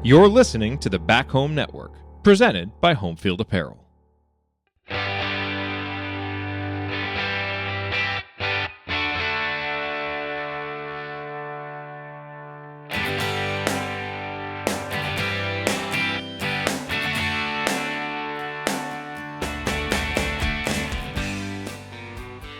You're listening to the Back Home Network, presented by Home Field Apparel.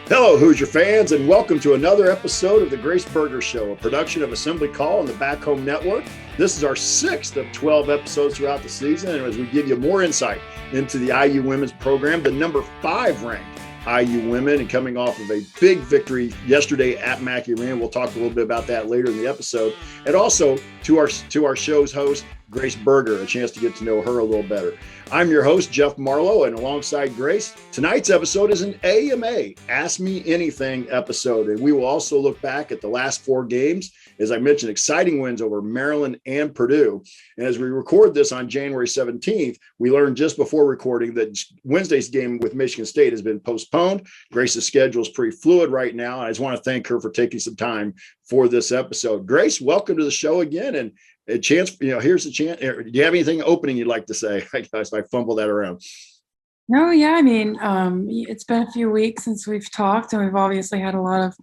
Hello, Hoosier fans, and welcome to another episode of the Grace Berger Show, a production of Assembly Call and the Back Home Network. This is our 6th of 12 episodes throughout the season, and as we give you more insight into the IU women's program, the number 5 ranked IU women, and coming off of a big victory yesterday at Mackey Arena. We'll talk a little bit about that later in the episode, and also to our show's host, Grace Berger, a chance to get to know her a little better. I'm your host, Jeff Marlow, and alongside Grace, tonight's episode is an AMA, Ask Me Anything episode, and we will also look back at the last 4 games. As I mentioned, exciting wins over Maryland and Purdue. And as we record this on January 17th, we learned just before recording that Wednesday's game with Michigan State has been postponed. Grace's schedule is pretty fluid right now, and I just want to thank her for taking some time for this episode. Grace, welcome to the show again, and a chance, here's a chance. Do you have anything opening you'd like to say? I fumble that around. No, yeah. It's been a few weeks since we've talked, and we've obviously had a lot of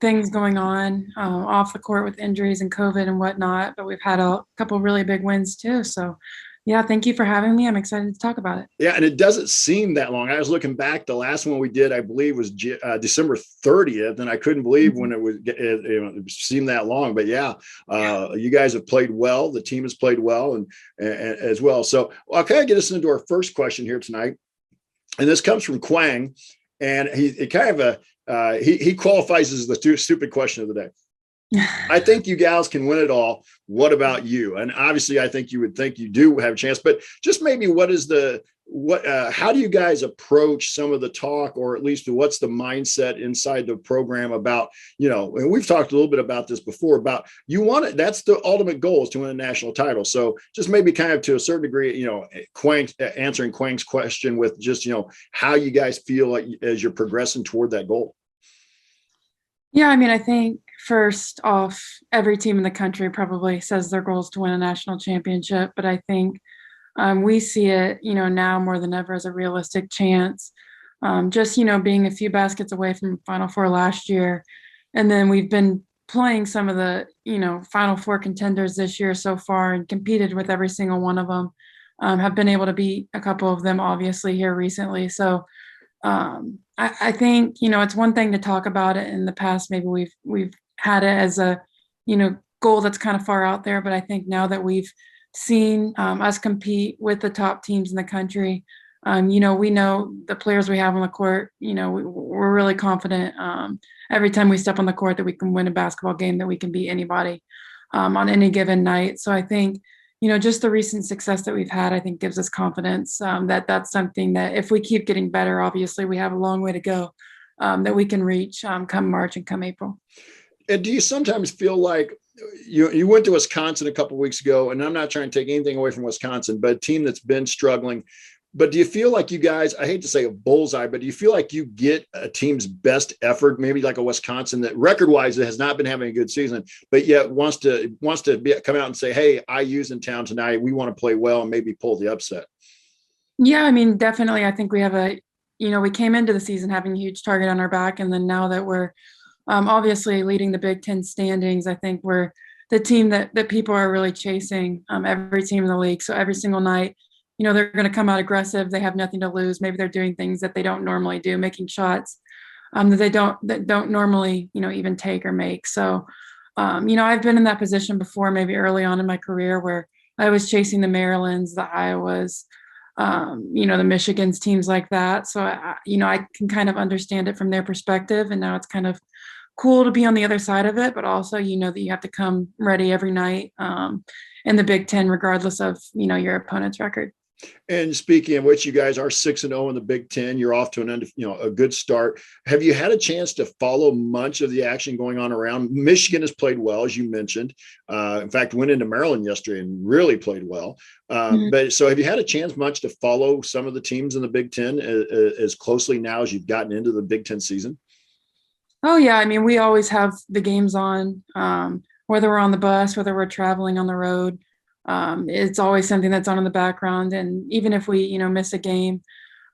things going on off the court with injuries and COVID and whatnot, but we've had a couple really big wins too. So yeah, thank you for having me. I'm excited to talk about it. Yeah, and it doesn't seem that long. I was looking back. The last one we did, I believe, was December 30th, and I couldn't believe when it seemed that long. But yeah, you guys have played well. The team has played well, and as well. So I'll kind of get us into our first question here tonight, and this comes from Quang, and he qualifies as the stupid question of the day. I think you gals can win it all. What about you? And obviously, I think you would think you do have a chance, but just maybe how do you guys approach some of the talk, or at least what's the mindset inside the program about, and we've talked a little bit about this before, about that's the ultimate goal, is to win a national title. So just maybe kind of to a certain degree, answering Quang's question with just, how you guys feel like as you're progressing toward that goal. Yeah, I think first off, every team in the country probably says their goal is to win a national championship, but I think we see it, now more than ever as a realistic chance. Being a few baskets away from Final Four last year, and then we've been playing some of the, Final Four contenders this year so far and competed with every single one of them. Have been able to beat a couple of them, obviously, here recently. So I think, it's one thing to talk about it in the past. Maybe we've had it as a, goal that's kind of far out there. But I think now that we've seen us compete with the top teams in the country, we know the players we have on the court, we're really confident every time we step on the court that we can win a basketball game, that we can beat anybody on any given night. So I think, just the recent success that we've had, I think gives us confidence that that's something that if we keep getting better, obviously we have a long way to go, that we can reach come March and come April. And do you sometimes feel like you went to Wisconsin a couple of weeks ago, and I'm not trying to take anything away from Wisconsin, but a team that's been struggling. But do you feel like you guys, I hate to say a bullseye, but do you feel like you get a team's best effort, maybe like a Wisconsin that record-wise has not been having a good season, but yet wants to come out and say, hey, IU's in town tonight. We want to play well and maybe pull the upset? Yeah, definitely. I think we have we came into the season having a huge target on our back. And then now that we're obviously leading the Big Ten standings, I think we're the team that people are really chasing, every team in the league. So every single night, they're going to come out aggressive. They have nothing to lose. Maybe they're doing things that they don't normally do, making shots that they don't normally, even take or make. So, I've been in that position before, maybe early on in my career, where I was chasing the Marylands, the Iowas, the Michigans, teams like that. So, I can kind of understand it from their perspective. And now it's kind of cool to be on the other side of it, but also, that you have to come ready every night in the Big Ten, regardless of, your opponent's record. And speaking of which, you guys are 6-0 in the Big Ten. You're off to a good start. Have you had a chance to follow much of the action going on around? Michigan has played well, as you mentioned. In fact, went into Maryland yesterday and really played well. But so have you had a chance much to follow some of the teams in the Big Ten as closely now as you've gotten into the Big Ten season? Oh, yeah. We always have the games on, whether we're on the bus, whether we're traveling on the road. It's always something that's on in the background. And even if we, miss a game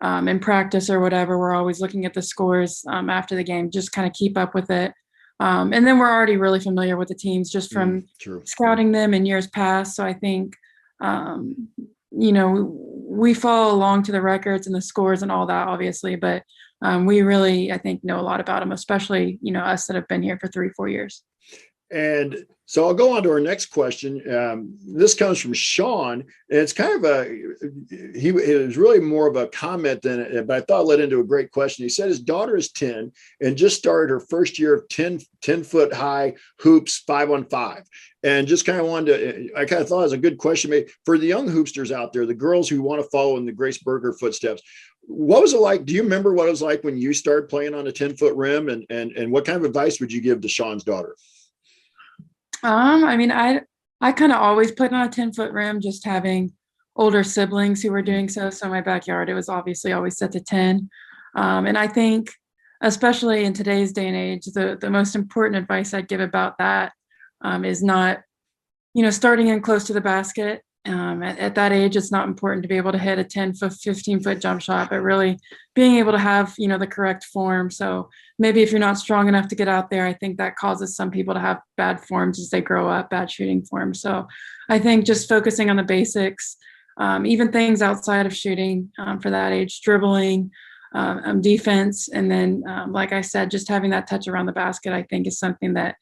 in practice or whatever, we're always looking at the scores after the game, just kind of keep up with it. And then we're already really familiar with the teams just from scouting them in years past. So I think, we follow along to the records and the scores and all that, obviously, but we really, I think, know a lot about them, especially, us that have been here for 3-4 years. And so I'll go on to our next question. This comes from Sean, and it's kind of it was really more of a comment but I thought it led into a great question. He said his daughter is 10 and just started her first year of 10-foot high hoops 5-on-5. And just kind of I kind of thought it was a good question maybe for the young hoopsters out there, the girls who want to follow in the Grace Berger footsteps. What was it like? Do you remember what it was like when you started playing on a 10-foot rim, and what kind of advice would you give to Sean's daughter? I kind of always played on a 10-foot rim, just having older siblings who were doing so. So in my backyard, it was obviously always set to 10. And I think, especially in today's day and age, the most important advice I'd give about that is not, starting in close to the basket. At that age, it's not important to be able to hit a 10-foot, 15-foot jump shot, but really being able to have, the correct form. So maybe if you're not strong enough to get out there, I think that causes some people to have bad forms as they grow up, bad shooting forms. So I think just focusing on the basics, even things outside of shooting for that age, dribbling, defense, and then, like I said, just having that touch around the basket, I think is something that,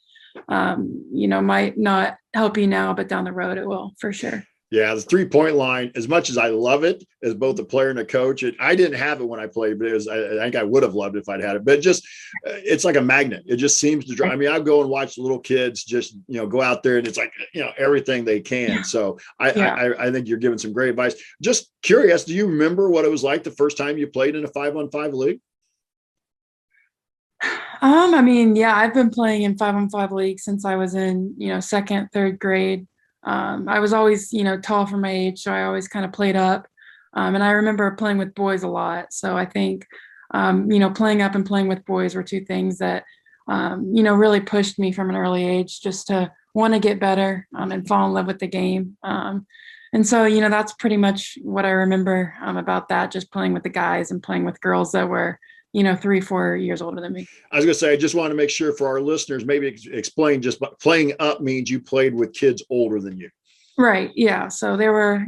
might not help you now, but down the road it will for sure. Yeah, the 3-point line, as much as I love it as both a player and a coach, I didn't have it when I played, but I think I would have loved it if I'd had it. But it's like a magnet. It just seems to drive. I mean, I go and watch little kids just, go out there and it's like, everything they can. So I think you're giving some great advice. Just curious, do you remember what it was like the first time you played in a 5-on-5 league? I've been playing in 5-on-5 leagues since I was in, second, third grade. I was always, tall for my age, so I always kind of played up. And I remember playing with boys a lot. So I think, playing up and playing with boys were two things that, really pushed me from an early age just to want to get better and fall in love with the game. And so, that's pretty much what I remember about that, just playing with the guys and playing with girls that were 3-4 years older than me. I was going to say, I just want to make sure for our listeners, maybe explain just playing up means you played with kids older than you. Right. Yeah. So they were,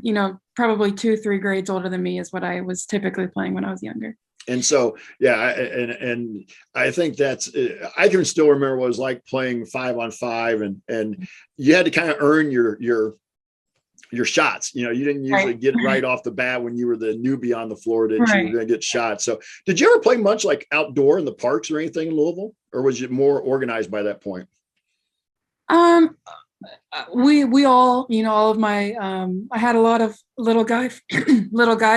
probably 2-3 grades older than me is what I was typically playing when I was younger. And so, and I think I can still remember what it was like playing 5-on-5 and you had to kind of earn your shots. You didn't usually get it right off the bat when you were the newbie on the floor that you were going to get shot. So did you ever play much like outdoor in the parks or anything in Louisville, or was it more organized by that point? We all, all of my, I had a lot of little guy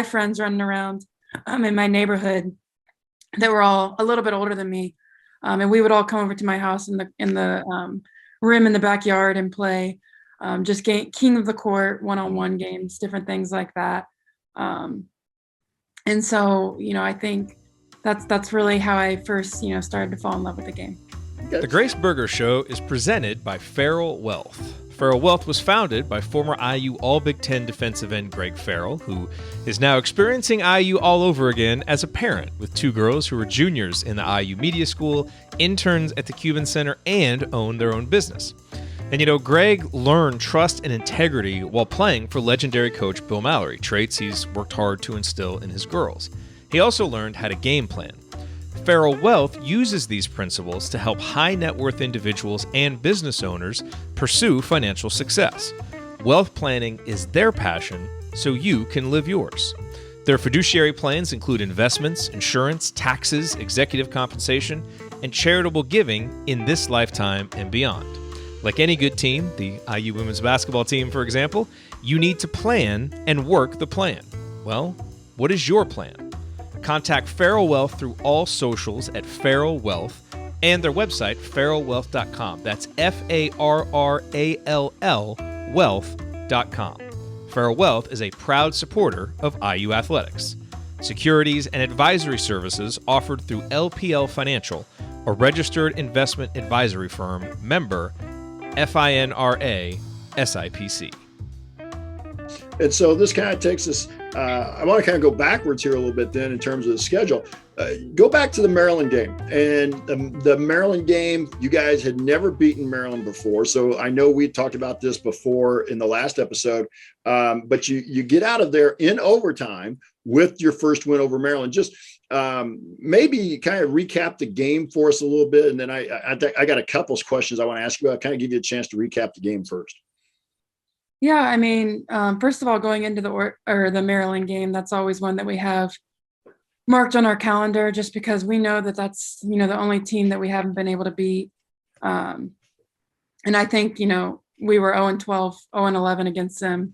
friends running around in my neighborhood that were all a little bit older than me. And we would all come over to my house in the rim in the backyard and play. Just king of the court, one-on-one games, different things like that. And so, I think that's really how I first, started to fall in love with the game. The Grace Berger Show is presented by Farrall Wealth. Farrall Wealth was founded by former IU All-Big Ten defensive end Greg Farrall, who is now experiencing IU all over again as a parent with 2 girls who are juniors in the IU Media School, interns at the Cuban Center, and own their own business. And Greg learned trust and integrity while playing for legendary coach Bill Mallory, traits he's worked hard to instill in his girls. He also learned how to game plan. Farrall Wealth uses these principles to help high net worth individuals and business owners pursue financial success. Wealth planning is their passion, so you can live yours. Their fiduciary plans include investments, insurance, taxes, executive compensation, and charitable giving in this lifetime and beyond. Like any good team, the IU women's basketball team, for example, you need to plan and work the plan. Well, what is your plan? Contact Farrall Wealth through all socials at Farrall Wealth and their website, farrallwealth.com. That's FARRALL wealth.com. Farrall Wealth is a proud supporter of IU athletics. Securities and advisory services offered through LPL Financial, a registered investment advisory firm, member FINRA SIPC. And so this kind of takes us, I want to kind of go backwards here a little bit then in terms of the schedule. Go back to the Maryland game. And the Maryland game, you guys had never beaten Maryland before. So I know we talked about this before in the last episode, but you get out of there in overtime with your first win over Maryland. Just maybe kind of recap the game for us a little bit. And then I got a couple of questions I want to ask you. I'll kind of give you a chance to recap the game first. Yeah, I mean, first of all, going into the Maryland game, that's always one that we have marked on our calendar, just because we know that that's, the only team that we haven't been able to beat. And I think, we were 0-12, 0-11 against them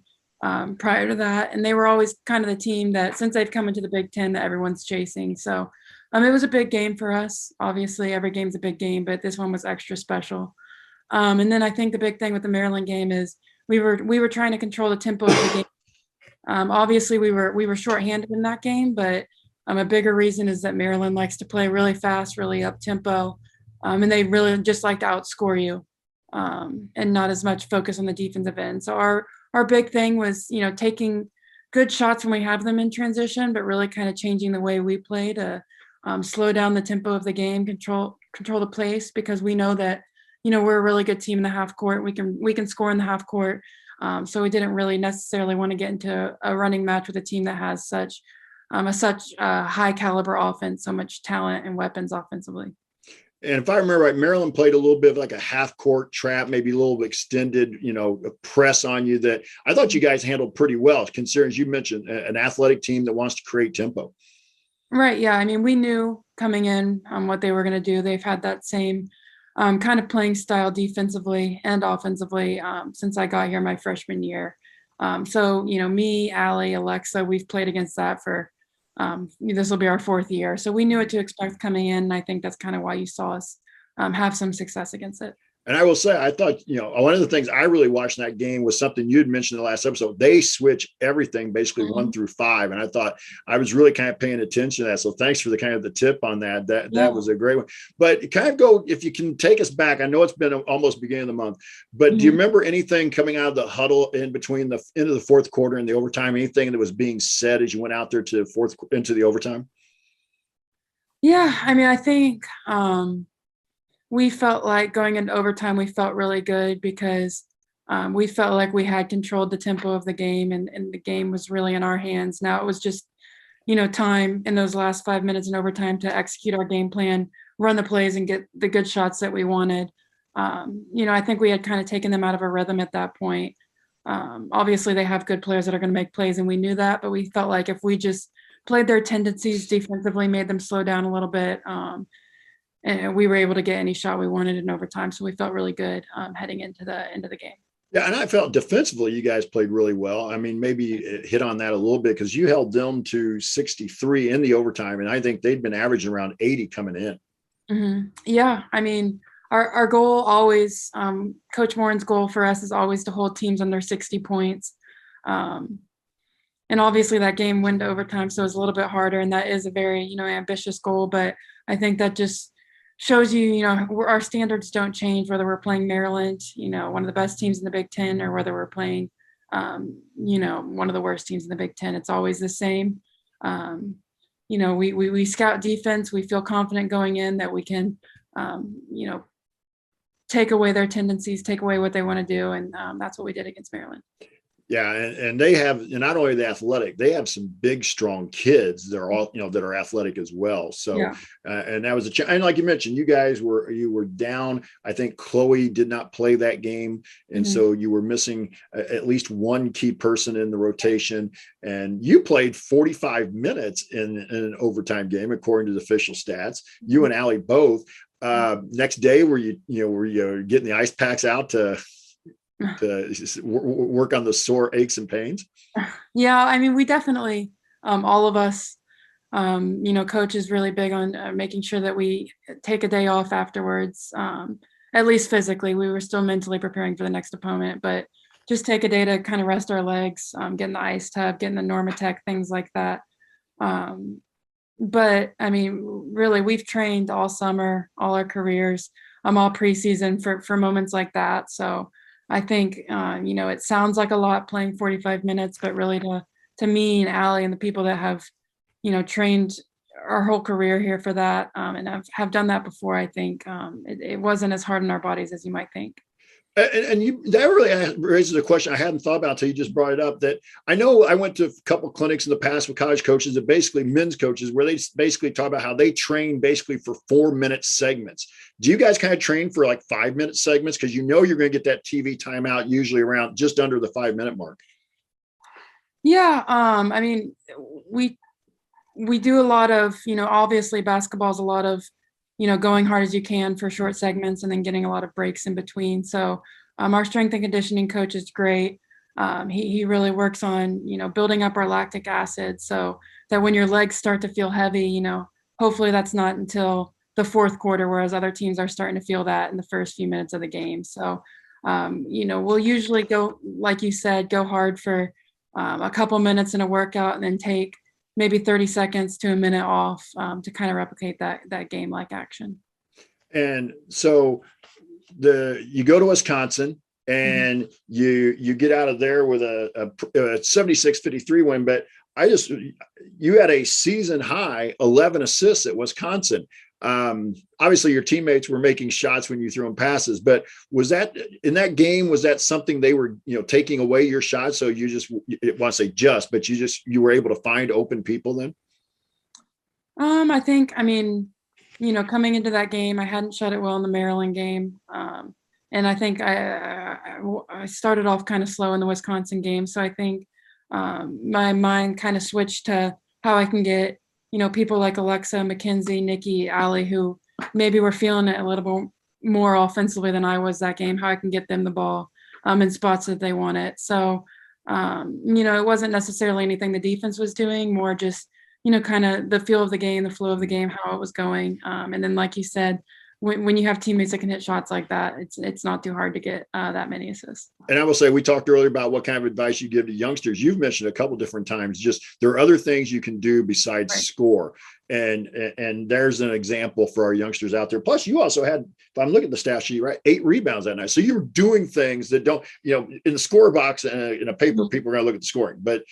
prior to that. And they were always kind of the team that, since they've come into the Big Ten, that everyone's chasing. So it was a big game for us. Obviously, every game's a big game, but this one was extra special. And then I think the big thing with the Maryland game is we were trying to control the tempo of the game. Obviously, we were shorthanded in that game, but a bigger reason is that Maryland likes to play really fast, really up tempo, and they really just like to outscore you, and not as much focus on the defensive end. So our big thing was, taking good shots when we have them in transition, but really kind of changing the way we play to slow down the tempo of the game, control the pace, because we know that, we're a really good team in the half court. We can score in the half court. So we didn't really necessarily want to get into a running match with a team that has such high caliber offense, so much talent and weapons offensively. And if I remember right, Maryland played a little bit of like a half court trap, maybe a little extended, press on you that I thought you guys handled pretty well, considering, as you mentioned, an athletic team that wants to create tempo. Right. Yeah. I mean, we knew coming in what they were going to do. They've had that same kind of playing style defensively and offensively since I got here my freshman year. So, me, Allie, Alexa, we've played against that for this will be our fourth year. So we knew what to expect coming in. And I think that's kind of why you saw us have some success against it. And I will say, I thought, one of the things I really watched in that game was something you'd mentioned in the last episode. They switch everything basically 1 through 5. And I thought I was really kind of paying attention to that. So thanks for the tip on that. That was a great one. But if you can take us back, I know it's been almost beginning of the month, but do you remember anything coming out of the huddle in between the end of the fourth quarter and the overtime, anything that was being said as you went out there into the overtime? Yeah. I mean, I think, we felt like going into overtime, we felt really good because we felt like we had controlled the tempo of the game and the game was really in our hands. Now it was just, time in those last 5 minutes in overtime to execute our game plan, run the plays and get the good shots that we wanted. I think we had kind of taken them out of a rhythm at that point. Obviously they have good players that are going to make plays and we knew that, but we felt like if we just played their tendencies defensively, made them slow down a little bit, and we were able to get any shot we wanted in overtime. So we felt really good heading into the end of the game. Yeah, and I felt defensively you guys played really well. I mean, maybe hit on that a little bit because you held them to 63 in the overtime, and I think they'd been averaging around 80 coming in. Mm-hmm. Yeah, I mean, our goal always, Coach Morin's goal for us is always to hold teams under 60 points. And obviously that game went to overtime, so it was a little bit harder, and that is a very, ambitious goal. But I think that just shows you, our standards don't change whether we're playing Maryland, one of the best teams in the Big Ten, or whether we're playing, one of the worst teams in the Big Ten. It's always the same. We scout defense. We feel confident going in that we can, take away their tendencies, take away what they want to do. And that's what we did against Maryland. Yeah, and they have, and not only the athletic, they have some big, strong kids that are all, that are athletic as well. So, yeah. And that was and like you mentioned, you were down. I think Chloe did not play that game, and so you were missing at least one key person in the rotation. And you played 45 minutes in an overtime game, according to the official stats. You and Allie both. Next day, were you getting the ice packs out to work on the sore aches and pains? Yeah, I mean, we definitely, all of us, Coach is really big on making sure that we take a day off afterwards, at least physically. We were still mentally preparing for the next opponent, but just take a day to kind of rest our legs, get in the ice tub, get in the Normatec, things like that. But I mean, really, we've trained all summer, all our careers, all preseason for moments like that. So I think, it sounds like a lot playing 45 minutes, but really to me and Allie and the people that have, trained our whole career here for that, and have done that before, I think it wasn't as hard on our bodies as you might think. That really raises a question I hadn't thought about until you just brought it up. That I know I went to a couple of clinics in the past with college coaches, that basically men's coaches, where they basically talk about how they train basically for 4-minute segments. Do you guys kind of train for like 5-minute segments? Because you're going to get that TV timeout usually around just under the 5-minute mark. Yeah, I mean, we do a lot of, obviously basketball is a lot of, going hard as you can for short segments and then getting a lot of breaks in between. So our strength and conditioning coach is great. He really works on, building up our lactic acid so that when your legs start to feel heavy, hopefully that's not until the fourth quarter, whereas other teams are starting to feel that in the first few minutes of the game. So, we'll usually go, like you said, go hard for a couple minutes in a workout and then take maybe 30 seconds to a minute off to kind of replicate that game-like action. And so you go to Wisconsin and you get out of there with a 76-53 win, but you had a season high 11 assists at Wisconsin. Obviously your teammates were making shots when you threw them passes, but was that in that game, was that something they were, taking away your shots? So you want to say but you were able to find open people then? I think, coming into that game, I hadn't shot it well in the Maryland game. And I think I started off kind of slow in the Wisconsin game. So I think my mind kind of switched to how I can get, people like Alexa, Mackenzie, Nikki, Allie, who maybe were feeling it a little bit more offensively than I was that game, how I can get them the ball in spots that they want it. So, it wasn't necessarily anything the defense was doing, more just, kind of the feel of the game, the flow of the game, how it was going. And then, like you said, when you have teammates that can hit shots like that, it's not too hard to get that many assists. And I will say, we talked earlier about what kind of advice you give to youngsters. You've mentioned a couple different times, just there are other things you can do besides score. And there's an example for our youngsters out there. Plus you also had, if I'm looking at the stat sheet, right, 8 rebounds that night. So you're doing things that don't, in the score box in a paper, people are going to look at the scoring, but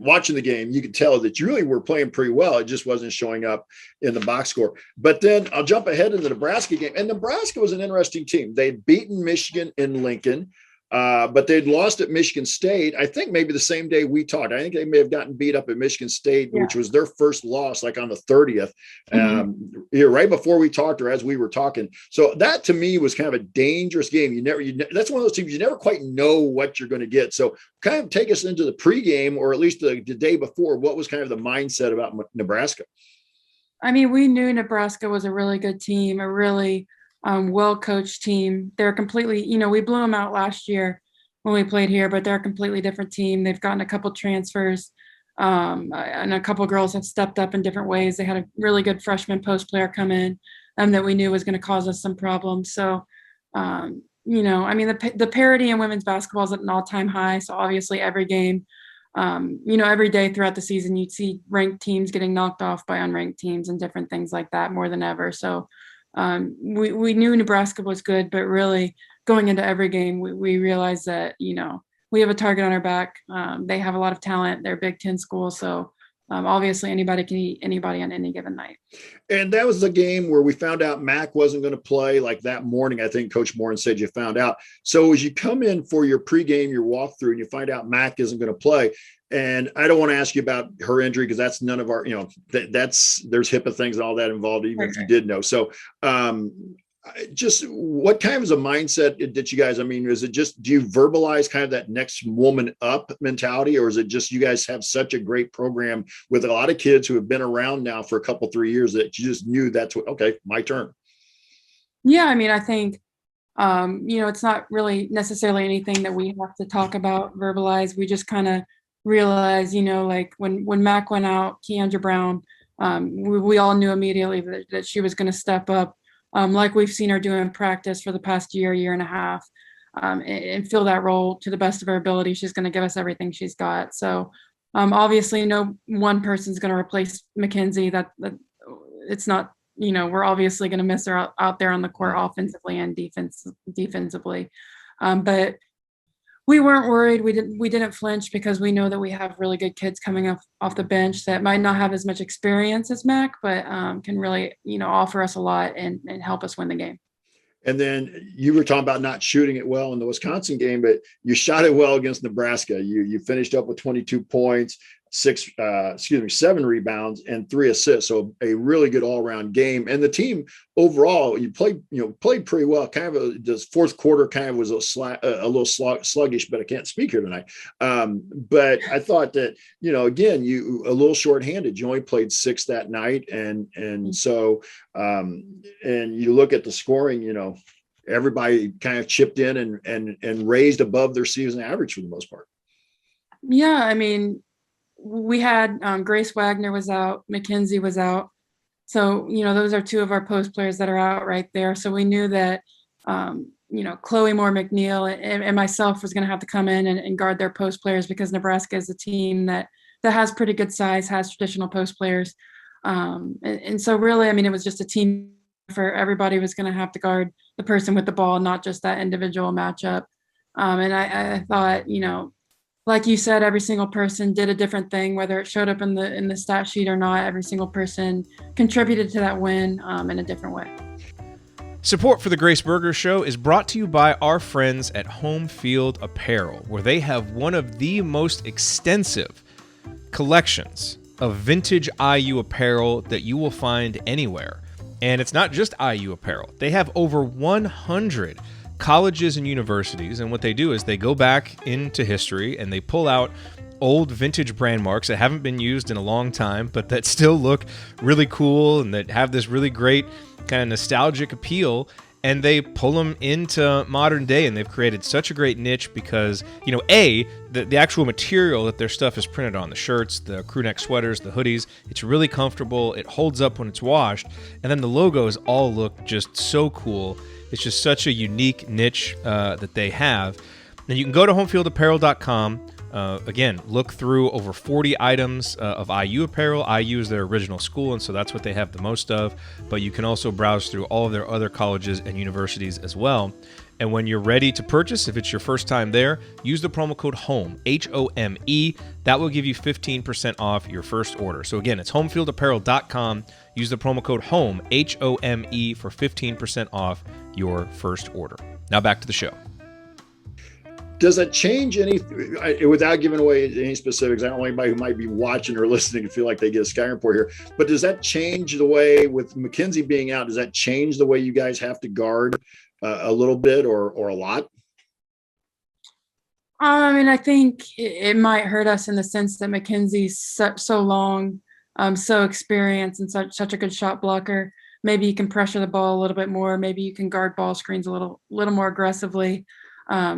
watching the game, you could tell that you really were playing pretty well. It just wasn't showing up in the box score. But then I'll jump ahead in the Nebraska game, and Nebraska was an interesting team. They'd beaten Michigan in Lincoln. But they'd lost at Michigan State, I think maybe the same day we talked. I think they may have gotten beat up at Michigan State, which was their first loss, like on the 30th, right before we talked or as we were talking. So that to me was kind of a dangerous game. That's one of those teams you never quite know what you're going to get. So kind of take us into the pregame, or at least the day before. What was kind of the mindset about Nebraska? We knew Nebraska was a really good team, a really well-coached team. They're completely, we blew them out last year when we played here, but they're a completely different team. They've gotten a couple transfers, and a couple girls have stepped up in different ways. They had a really good freshman post player come in that we knew was going to cause us some problems. So, the parity in women's basketball is at an all-time high. So obviously every game, every day throughout the season, you'd see ranked teams getting knocked off by unranked teams and different things like that more than ever. So we knew Nebraska was good, but really going into every game, we realized that, we have a target on our back. They have a lot of talent. They're a Big Ten school. So obviously anybody can eat anybody on any given night. And that was the game where we found out Mac wasn't going to play like that morning. I think Coach Morin said you found out. So as you come in for your pregame, your walkthrough, and you find out Mac isn't going to play, and I don't want to ask you about her injury because that's none of our, there's HIPAA things and all that involved, even if you did know. So just what kind of a mindset did you guys, is it just, do you verbalize kind of that next woman up mentality, or is it just you guys have such a great program with a lot of kids who have been around now for a couple, 3 years that you just knew that's what, okay, my turn? Yeah, I think, it's not really necessarily anything that we have to talk about, verbalize. We just kind of realize, like when Mac went out, Keandra Brown, we all knew immediately that she was going to step up, like we've seen her do in practice for the past year and a half, and fill that role to the best of her ability. She's going to give us everything she's got. So obviously no one person's going to replace Mackenzie. That it's not, we're obviously going to miss her out there on the court offensively and defensively. But we weren't worried. We didn't flinch because we know that we have really good kids coming off the bench that might not have as much experience as Mac, but can really, offer us a lot and help us win the game. And then you were talking about not shooting it well in the Wisconsin game, but you shot it well against Nebraska. You finished up with 22 points, 7 rebounds and 3 assists. So a really good all around game. And the team overall, you played pretty well. Kind of the fourth quarter kind of was a little sluggish, but I can't speak here tonight. But I thought that, again, you a little shorthanded. You only played 6 that night. And so and you look at the scoring, everybody kind of chipped in and raised above their season average for the most part. Yeah. I mean, we had Grace Wagner was out, Mackenzie was out. So, those are 2 of our post players that are out right there. So we knew that, Chloe Moore McNeil and myself was going to have to come in and guard their post players because Nebraska is a team that has pretty good size, has traditional post players. And so really, I mean, it was just a team for everybody was going to have to guard the person with the ball, not just that individual matchup. And I thought, like you said, every single person did a different thing, whether it showed up in the stat sheet or not. Every single person contributed to that win in a different way. Support for the Grace Berger Show is brought to you by our friends at Home Field Apparel, where they have one of the most extensive collections of vintage IU apparel that you will find anywhere. And it's not just IU apparel. They have over 100 colleges and universities, and what they do is they go back into history and they pull out old vintage brand marks that haven't been used in a long time, but that still look really cool and that have this really great kind of nostalgic appeal, and they pull them into modern day, and they've created such a great niche because, the actual material that their stuff is printed on, the shirts, the crew neck sweaters, the hoodies, it's really comfortable, it holds up when it's washed, and then the logos all look just so cool. It's just such a unique niche that they have. And you can go to homefieldapparel.com. Again, look through over 40 items of IU apparel. IU is their original school, and so that's what they have the most of. But you can also browse through all of their other colleges and universities as well. And when you're ready to purchase, if it's your first time there, use the promo code HOME, HOME. That will give you 15% off your first order. So again, it's homefieldapparel.com. Use the promo code HOME, HOME, for 15% off your first order. Now back to the show. Does it change anything, without giving away any specifics? I don't want anybody who might be watching or listening to feel like they get a Sky Report here, but does that change the way, with Mackenzie being out, does that change the way you guys have to guard a little bit or a lot? I mean, I think it might hurt us in the sense that Mackenzie's so long, so experienced and such a good shot blocker. Maybe you can pressure the ball a little bit more. Maybe you can guard ball screens a little more aggressively,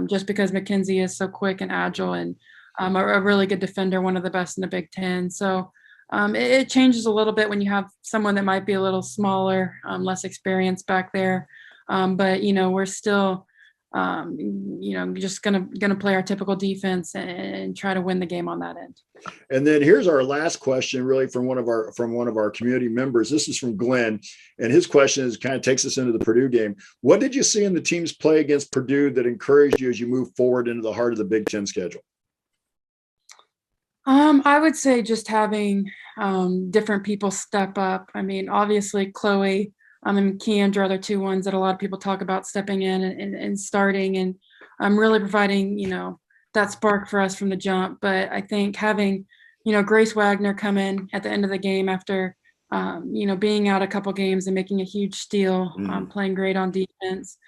just because Mackenzie is so quick and agile and a really good defender, one of the best in the Big Ten. So it changes a little bit when you have someone that might be a little smaller, less experienced back there. But we're still, just gonna play our typical defense and try to win the game on that end. And then here's our last question, really from one of our community members. This is from Glenn, and his question is kind of takes us into the Purdue game. What did you see in the team's play against Purdue that encouraged you as you move forward into the heart of the Big Ten schedule? I would say just having different people step up. I mean, obviously Chloe and Keandra are the 2 ones that a lot of people talk about stepping in and starting and really providing, that spark for us from the jump. But I think having, Grace Wagner come in at the end of the game after, being out a couple games and making a huge steal, playing great on defense.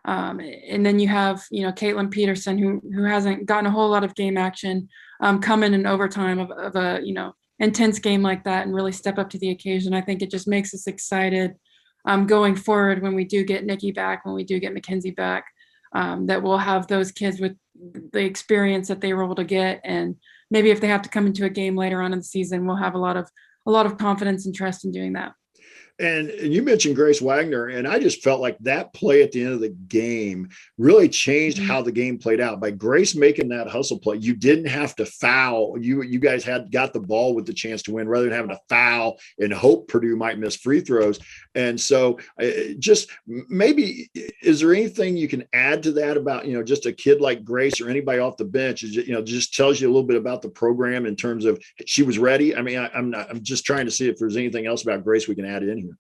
And then you have, Caitlin Peterson, who hasn't gotten a whole lot of game action, come in overtime of a, intense game like that and really step up to the occasion. I think it just makes us excited going forward when we do get Nikki back, when we do get Mackenzie back, that we'll have those kids with the experience that they were able to get. And maybe if they have to come into a game later on in the season, we'll have a lot of confidence and trust in doing that. And you mentioned Grace Wagner, and I just felt like that play at the end of the game really changed how the game played out. By Grace making that hustle play, you didn't have to foul. You guys got the ball with the chance to win rather than having to foul and hope Purdue might miss free throws. And so just maybe, is there anything you can add to that about, just a kid like Grace or anybody off the bench, just tells you a little bit about the program in terms of she was ready? I mean, I'm just trying to see if there's anything else about Grace we can add in here.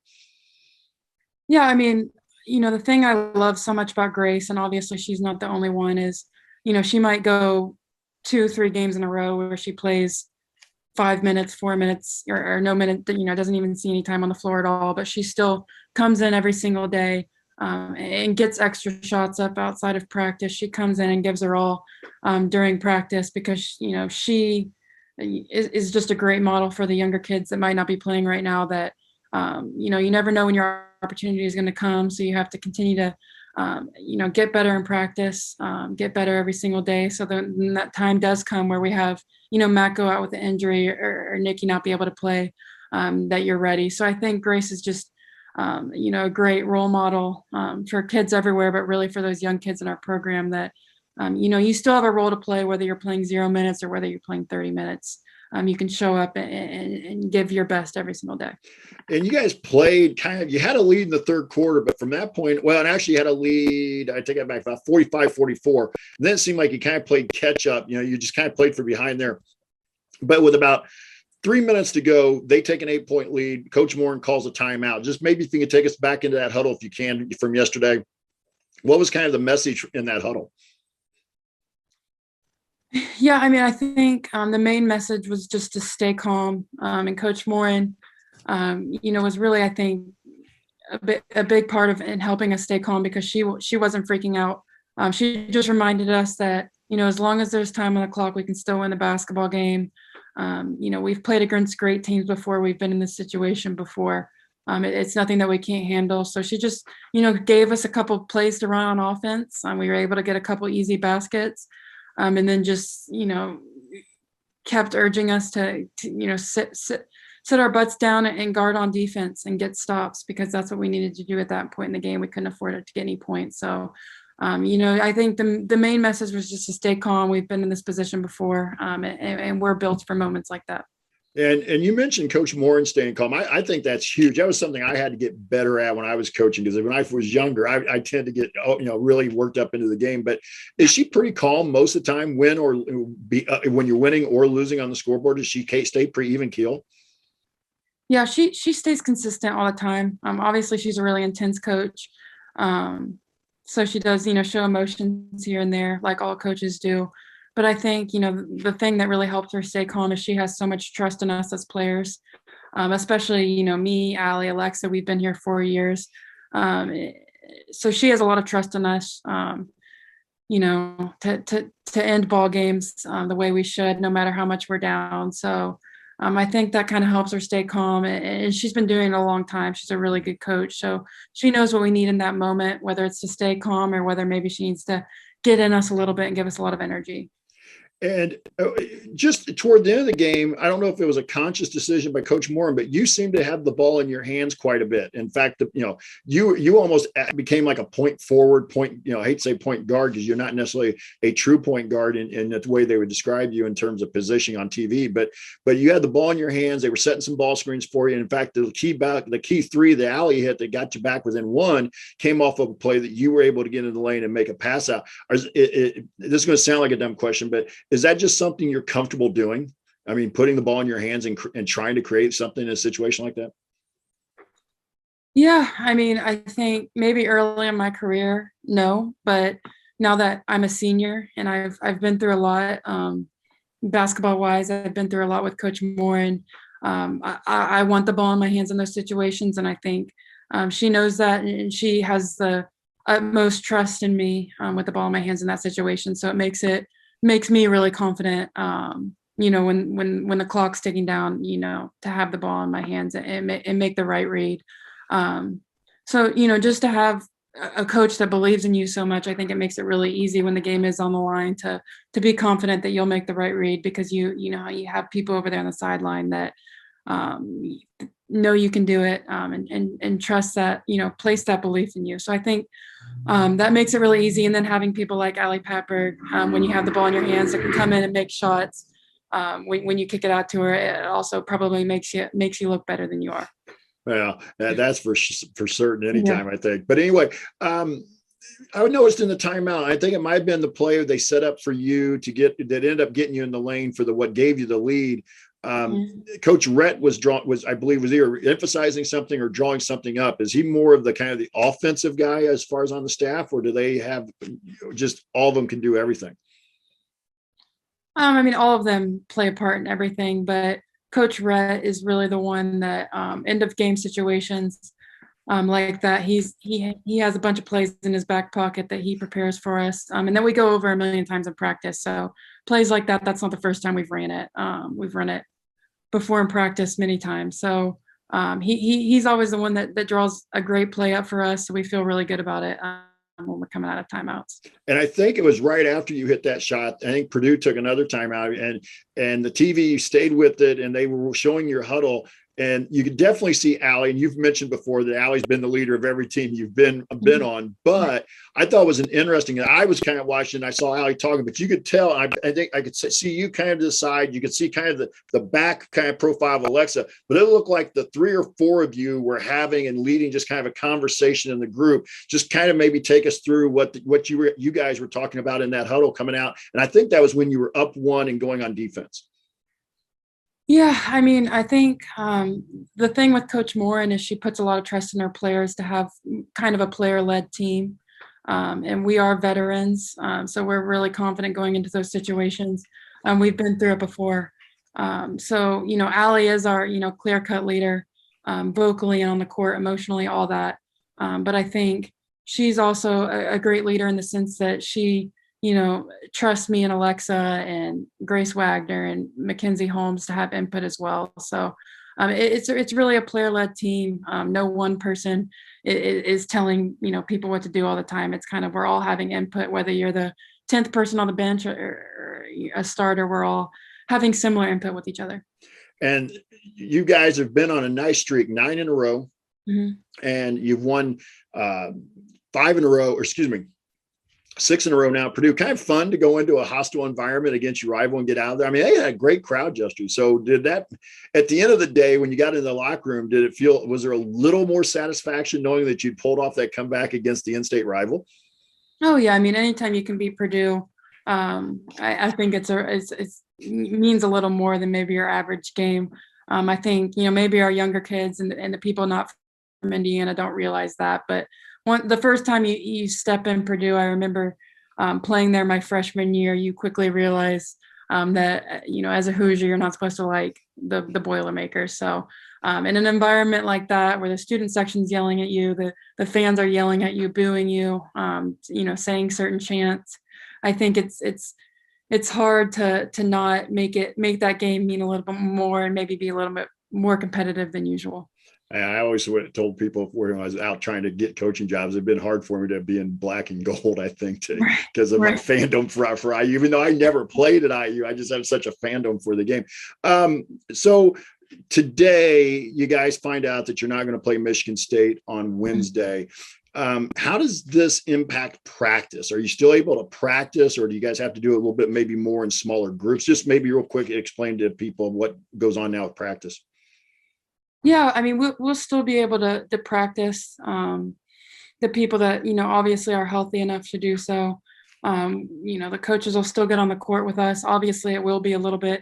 Yeah, I mean, the thing I love so much about Grace, and obviously she's not the only one, is, she might go 2-3 games in a row where she plays 5 minutes, 4 minutes, or no minute, doesn't even see any time on the floor at all, but she still comes in every single day and gets extra shots up outside of practice. She comes in and gives her all during practice because, she is just a great model for the younger kids that might not be playing right now that, you never know when your opportunity is going to come. So you have to continue to, get better in practice, get better every single day. So then that time does come where we have, Matt go out with an injury or Nikki not be able to play, that you're ready. So I think Grace is just, a great role model for kids everywhere, but really for those young kids in our program that, you still have a role to play, whether you're playing 0 minutes or whether you're playing 30 minutes. You can show up and give your best every single day. And you guys played you had a lead in the third quarter, but from that point, and actually you had a lead, I take that back, about 45-44. And then it seemed like you kind of played catch up. You just kind of played from behind there. But with about 3 minutes to go, they take an 8-point lead. Coach Morin calls a timeout. Just maybe if you can take us back into that huddle, if you can, from yesterday. What was kind of the message in that huddle? Yeah, I mean, I think the main message was just to stay calm. And Coach Morin, was really, I think, a big part of in helping us stay calm because she wasn't freaking out. She just reminded us that, as long as there's time on the clock, we can still win the basketball game. We've played against great teams before. We've been in this situation before. It's nothing that we can't handle. So she just, gave us a couple of plays to run on offense. We were able to get a couple easy baskets. And then just, kept urging us to sit our butts down and guard on defense and get stops because that's what we needed to do at that point in the game. We couldn't afford it to get any points. So, I think the main message was just to stay calm. We've been in this position before, and we're built for moments like that. And you mentioned Coach Morin staying calm. I think that's huge. That was something I had to get better at when I was coaching because when I was younger, I tend to get really worked up into the game. But is she pretty calm most of the time when you're winning or losing on the scoreboard? Does she stay pretty even keel? Yeah, she stays consistent all the time. Obviously, she's a really intense coach. So she does, show emotions here and there like all coaches do. But I think, the thing that really helps her stay calm is she has so much trust in us as players, especially, me, Allie, Alexa, we've been here 4 years. So she has a lot of trust in us, to end ball games the way we should, no matter how much we're down. So I think that kind of helps her stay calm. And she's been doing it a long time. She's a really good coach. So she knows what we need in that moment, whether it's to stay calm or whether maybe she needs to get in us a little bit and give us a lot of energy. And just toward the end of the game, I don't know if it was a conscious decision by Coach Morin, but you seem to have the ball in your hands quite a bit. In fact, you almost became like a point forward, I hate to say point guard because you're not necessarily a true point guard in the way they would describe you in terms of positioning on TV. But you had the ball in your hands. They were setting some ball screens for you. And in fact, the key three, the alley hit that got you back within one, came off of a play that you were able to get in the lane and make a pass out. This is going to sound like a dumb question, but is that just something you're comfortable doing? I mean, putting the ball in your hands and trying to create something in a situation like that? Yeah, I mean, I think maybe early in my career, no, but now that I'm a senior and I've been through a lot, basketball wise, I've been through a lot with Coach Morin. I want the ball in my hands in those situations, and I think she knows that, and she has the utmost trust in me with the ball in my hands in that situation. So it makes me really confident, when the clock's ticking down, to have the ball in my hands and make the right read. So, just to have a coach that believes in you so much, I think it makes it really easy when the game is on the line to be confident that you'll make the right read because you have people over there on the sideline that, know you can do it, and trust that, place that belief in you. So I think that makes it really easy. And then having people like Ali Papberg, when you have the ball in your hands, that can come in and make shots. When you kick it out to her, it also probably makes you look better than you are. Well, that's for certain anytime, I think. But anyway, I noticed in the timeout, I think it might have been the player they set up for you that ended up getting you in the lane for what gave you the lead. Coach Rhett was I believe was either emphasizing something or drawing something up. Is he more of the kind of the offensive guy as far as on the staff, or do they have just all of them can do everything? I mean, all of them play a part in everything, but Coach Rhett is really the one that end of game situations like that. He has a bunch of plays in his back pocket that he prepares for us, and then we go over a million times in practice. So plays like that, that's not the first time we've ran it. We've run it before in practice many times. So he's always the one that draws a great play up for us. So we feel really good about it when we're coming out of timeouts. And I think it was right after you hit that shot, I think Purdue took another timeout, and the TV stayed with it, and they were showing your huddle. And you could definitely see Allie, and you've mentioned before that Allie's been the leader of every team you've been on. But I thought it was an interesting. I was kind of watching. I saw Allie talking, but you could tell. I think I could see you kind of to the side. You could see kind of the back kind of profile of Alexa, but it looked like the 3 or 4 of you were having and leading just kind of a conversation in the group. Just kind of maybe take us through what you guys were talking about in that huddle coming out. And I think that was when you were up 1 and going on defense. Yeah, I mean, I think the thing with Coach Morin is she puts a lot of trust in her players to have kind of a player-led team. And we are veterans, so we're really confident going into those situations. We've been through it before. So, Allie is our, clear-cut leader, vocally and on the court, emotionally, all that. But I think she's also a great leader in the sense that she trust me and Alexa and Grace Wagner and Mackenzie Holmes to have input as well. So it's really a player-led team. No one person is telling, people what to do all the time. It's kind of, we're all having input, whether you're the 10th person on the bench or a starter, we're all having similar input with each other. And you guys have been on a nice streak, 9 in a row, and you've won 5 in a row, or excuse me, 6 in a row now. Purdue, kind of fun to go into a hostile environment against your rival and get out of there. I mean, they had a great crowd yesterday. So did that, at the end of the day, when you got in the locker room, was there a little more satisfaction knowing that you'd pulled off that comeback against the in-state rival? Oh yeah. I mean, anytime you can beat Purdue, I think it means a little more than maybe your average game. I think, maybe our younger kids and the people not from Indiana don't realize that, but the first time you step in Purdue, I remember playing there my freshman year, you quickly realize that, as a Hoosier, you're not supposed to like the Boilermakers. So in an environment like that, where the student section's yelling at you, the fans are yelling at you, booing you, saying certain chants, I think it's hard to not make that game mean a little bit more and maybe be a little bit more competitive than usual. I always told people when I was out trying to get coaching jobs, it'd been hard for me to be in black and gold, I think, because of my fandom for IU. Even though I never played at IU, I just have such a fandom for the game. So today, you guys find out that you're not going to play Michigan State on Wednesday. How does this impact practice? Are you still able to practice, or do you guys have to do a little bit maybe more in smaller groups? Just maybe real quick, explain to people what goes on now with practice. Yeah, I mean, we'll still be able to practice. The people that, obviously are healthy enough to do so. The coaches will still get on the court with us. Obviously, it will be a little bit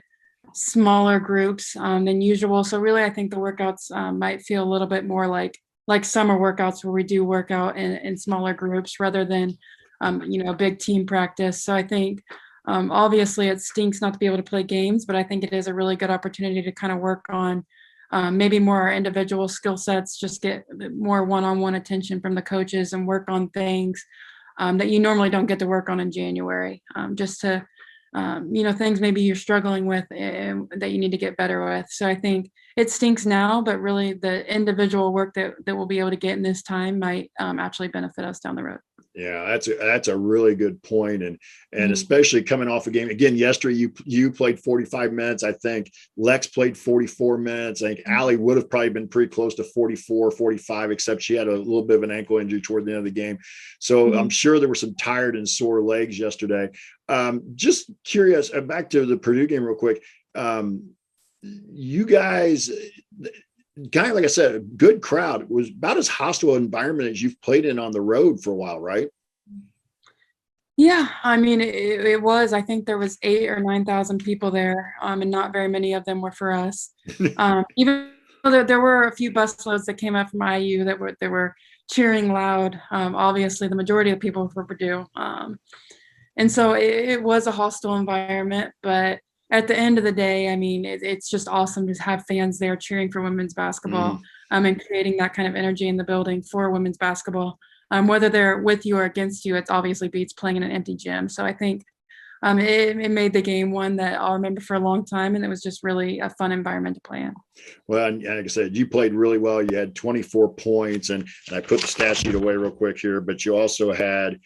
smaller groups than usual. So really, I think the workouts might feel a little bit more like summer workouts where we do work out in smaller groups rather than, a big team practice. So I think obviously it stinks not to be able to play games, but I think it is a really good opportunity to kind of work on maybe more our individual skill sets, just get more one-on-one attention from the coaches and work on things that you normally don't get to work on in January, just to, things maybe you're struggling with and that you need to get better with. So I think it stinks now, but really the individual work that we'll be able to get in this time might actually benefit us down the road. Yeah, that's a really good point. And especially coming off a game again yesterday, you played 45 minutes. I think Lex played 44 minutes. I think Allie would have probably been pretty close to 44, 45, except she had a little bit of an ankle injury toward the end of the game. So I'm sure there were some tired and sore legs yesterday. Just curious, back to the Purdue game real quick. You guys, kind of like I said, a good crowd. It was about as hostile environment as you've played in on the road for a while, right? Yeah, I mean, it was. I think there was 8,000 or 9,000 people there, and not very many of them were for us. Even though there were a few busloads that came up from IU that were cheering loud. Obviously, the majority of people were for Purdue, and so it was a hostile environment, but at the end of the day, I mean, it's just awesome to have fans there cheering for women's basketball, and creating that kind of energy in the building for women's basketball. Whether they're with you or against you, it's obviously beats playing in an empty gym. So I think it made the game one that I'll remember for a long time, and it was just really a fun environment to play in. Well, and like I said, you played really well. You had 24 points, and I put the stat sheet away real quick here, but you also had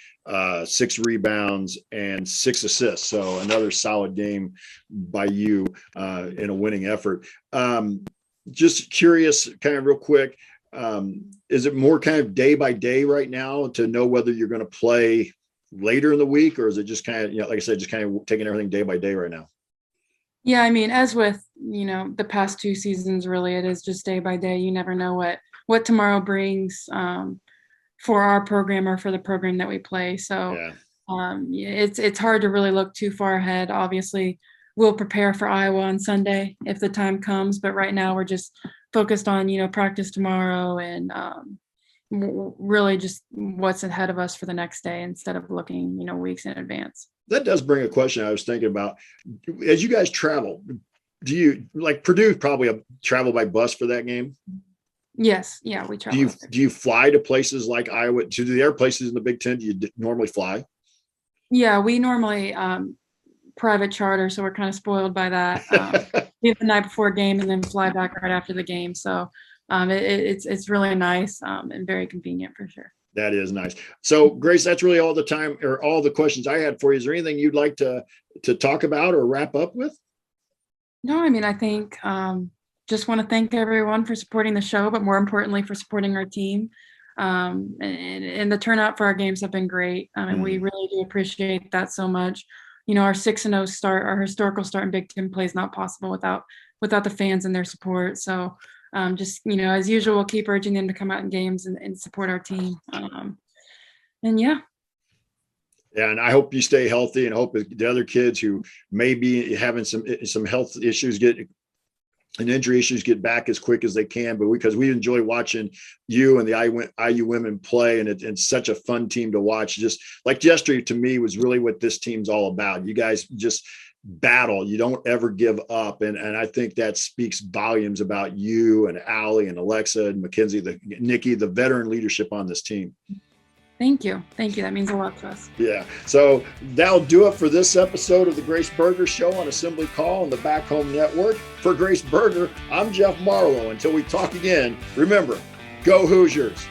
6 rebounds and 6 assists. So another solid game by you in a winning effort. Just curious, kind of real quick, is it more kind of day by day right now to know whether you're going to play later in the week, or is it just kind of, like I said, just kind of taking everything day by day right now? Yeah, I mean, as with, the past 2 seasons, really, it is just day by day. You never know what tomorrow brings for our program or for the program that we play. So it's hard to really look too far ahead. Obviously, we'll prepare for Iowa on Sunday if the time comes, but right now we're just focused on, practice tomorrow and really just what's ahead of us for the next day instead of looking, weeks in advance. That does bring a question I was thinking about. As you guys travel, do you, like Purdue probably travel by bus for that game? Yes. Yeah, we travel. Do you fly to places like Iowa? To the other places in the Big Ten, do you normally fly? Yeah, we normally private charter, so we're kind of spoiled by that. Leave the night before a game and then fly back right after the game. So it's really nice and very convenient for sure. That is nice. So Grace, that's really all the time or all the questions I had for you. Is there anything you'd like to talk about or wrap up with? No, I mean, I think just want to thank everyone for supporting the show, but more importantly for supporting our team. And the turnout for our games have been great. And we really do appreciate that so much. Our 6-0 start, our historical start in Big Ten play is not possible without the fans and their support. So just, as usual, we'll keep urging them to come out in games and support our team. And yeah. Yeah, and I hope you stay healthy, and hope the other kids who may be having some health issues and injury issues get back as quick as they can. But because we enjoy watching you and the IU women play, and it's such a fun team to watch. Just like yesterday, to me, was really what this team's all about. You guys just battle. You don't ever give up. And I think that speaks volumes about you and Allie and Alexa and Mackenzie, Nikki, the veteran leadership on this team. Thank you. That means a lot to us. Yeah. So that'll do it for this episode of the Grace Berger Show on Assembly Call on the Back Home Network. For Grace Berger, I'm Jeff Marlow. Until we talk again, remember, go Hoosiers.